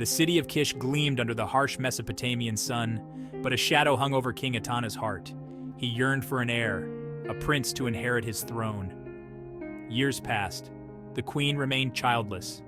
The city of Kish gleamed under the harsh Mesopotamian sun, but a shadow hung over King Etana's heart. He yearned for an heir, a prince to inherit his throne. Years passed. The queen remained childless.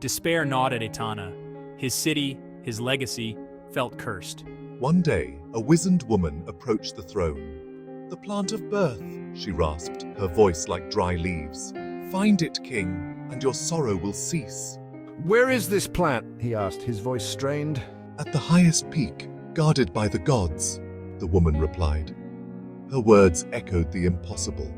Despair gnawed at Etana. His city, his legacy, felt cursed. One day, a wizened woman approached the throne. "The plant of birth," she rasped, her voice like dry leaves. "Find it, king, and your sorrow will cease." "Where is this plant?" he asked, his voice strained. "At the highest peak, guarded by the gods," the woman replied. Her words echoed the impossible.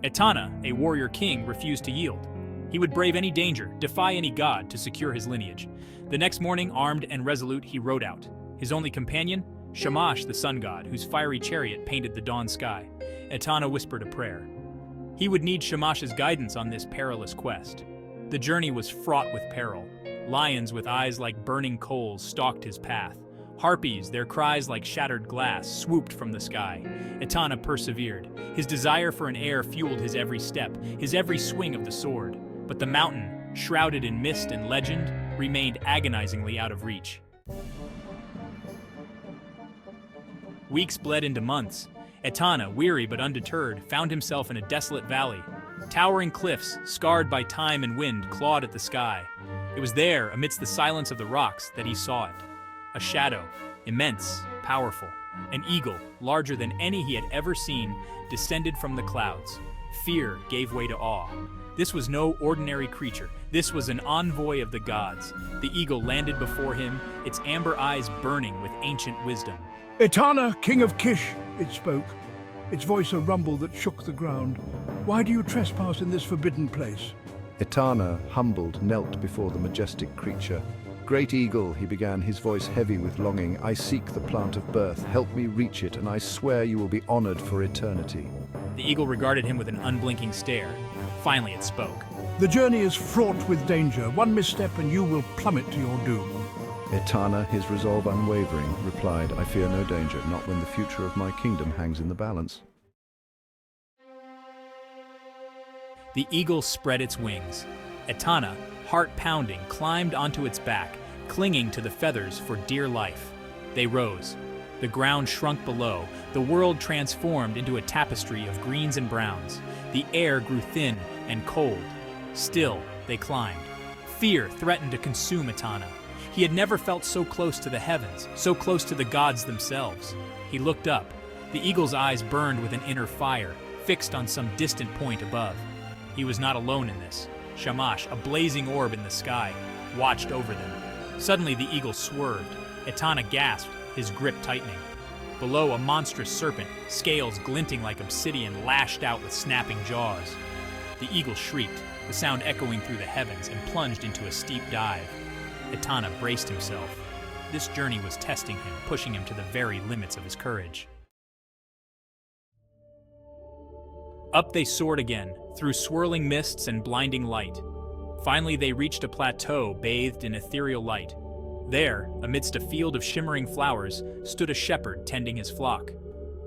Etana, a warrior king, refused to yield. He would brave any danger, defy any god to secure his lineage. The next morning, armed and resolute, he rode out. His only companion? Shamash, the sun god, whose fiery chariot painted the dawn sky. Etana whispered a prayer. He would need Shamash's guidance on this perilous quest. The journey was fraught with peril. Lions with eyes like burning coals stalked his path. Harpies, their cries like shattered glass, swooped from the sky. Etana persevered. His desire for an heir fueled his every step, his every swing of the sword. But the mountain, shrouded in mist and legend, remained agonizingly out of reach. Weeks bled into months. Etana, weary but undeterred, found himself in a desolate valley. Towering cliffs, scarred by time and wind, clawed at the sky. It was there, amidst the silence of the rocks, that he saw it. A shadow, immense, powerful. An eagle, larger than any he had ever seen, descended from the clouds. Fear gave way to awe. This was no ordinary creature. This was an envoy of the gods. The eagle landed before him, its amber eyes burning with ancient wisdom. "Etana, king of Kish," it spoke, its voice a rumble that shook the ground. "Why do you trespass in this forbidden place?" Etana, humbled, knelt before the majestic creature. "Great eagle," he began, his voice heavy with longing, "I seek the plant of birth. Help me reach it, and I swear you will be honored for eternity." The eagle regarded him with an unblinking stare. Finally it spoke. "The journey is fraught with danger. One misstep and you will plummet to your doom." Etana, his resolve unwavering, replied, "I fear no danger, not when the future of my kingdom hangs in the balance." The eagle spread its wings. Etana, heart pounding, climbed onto its back, clinging to the feathers for dear life. They rose. The ground shrunk below. The world transformed into a tapestry of greens and browns. The air grew thin and cold. Still, they climbed. Fear threatened to consume Etana. He had never felt so close to the heavens, so close to the gods themselves. He looked up. The eagle's eyes burned with an inner fire, fixed on some distant point above. He was not alone in this. Shamash, a blazing orb in the sky, watched over them. Suddenly the eagle swerved. Etana gasped, his grip tightening. Below, a monstrous serpent, scales glinting like obsidian, lashed out with snapping jaws. The eagle shrieked, the sound echoing through the heavens, and plunged into a steep dive. Etana braced himself. This journey was testing him, pushing him to the very limits of his courage. Up they soared again, through swirling mists and blinding light. Finally they reached a plateau bathed in ethereal light. There, amidst a field of shimmering flowers, stood a shepherd tending his flock.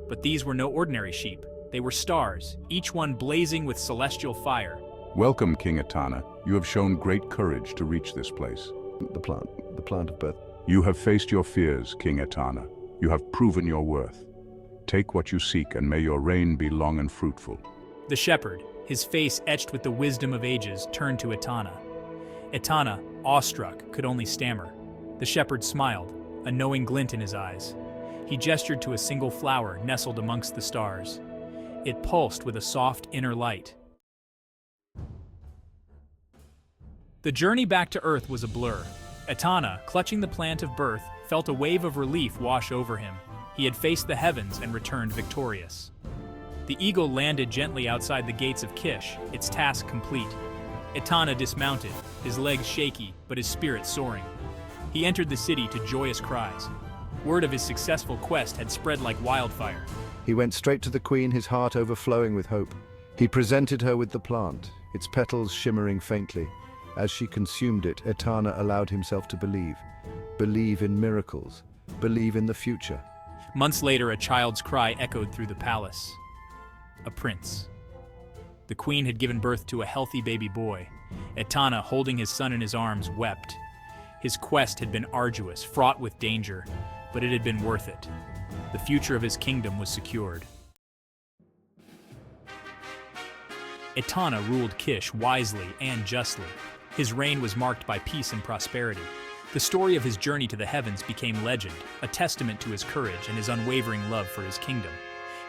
But these were no ordinary sheep. They were stars, each one blazing with celestial fire. "Welcome, King Etana. You have shown great courage to reach this place." The plant of birth. "You have faced your fears, King Etana. You have proven your worth. Take what you seek, and may your reign be long and fruitful." The shepherd, his face etched with the wisdom of ages, turned to Etana. Etana, awestruck, could only stammer. The shepherd smiled, a knowing glint in his eyes. He gestured to a single flower nestled amongst the stars. It pulsed with a soft inner light. The journey back to Earth was a blur. Etana, clutching the plant of birth, felt a wave of relief wash over him. He had faced the heavens and returned victorious. The eagle landed gently outside the gates of Kish, its task complete. Etana dismounted, his legs shaky, but his spirit soaring. He entered the city to joyous cries. Word of his successful quest had spread like wildfire. He went straight to the queen, his heart overflowing with hope. He presented her with the plant, its petals shimmering faintly. As she consumed it, Etana allowed himself to believe. Believe in miracles. Believe in the future. Months later, a child's cry echoed through the palace. A prince. The queen had given birth to a healthy baby boy. Etana, holding his son in his arms, wept. His quest had been arduous, fraught with danger, but it had been worth it. The future of his kingdom was secured. Etana ruled Kish wisely and justly. His reign was marked by peace and prosperity. The story of his journey to the heavens became legend, a testament to his courage and his unwavering love for his kingdom.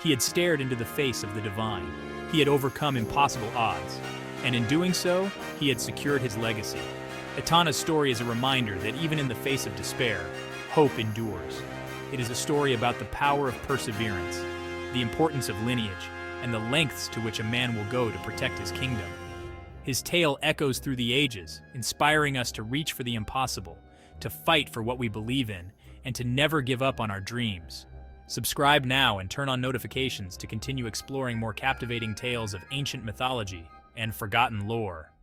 He had stared into the face of the divine. He had overcome impossible odds, and in doing so, he had secured his legacy. Etana's story is a reminder that even in the face of despair, hope endures. It is a story about the power of perseverance, the importance of lineage, and the lengths to which a man will go to protect his kingdom. His tale echoes through the ages, inspiring us to reach for the impossible, to fight for what we believe in, and to never give up on our dreams. Subscribe now and turn on notifications to continue exploring more captivating tales of ancient mythology and forgotten lore.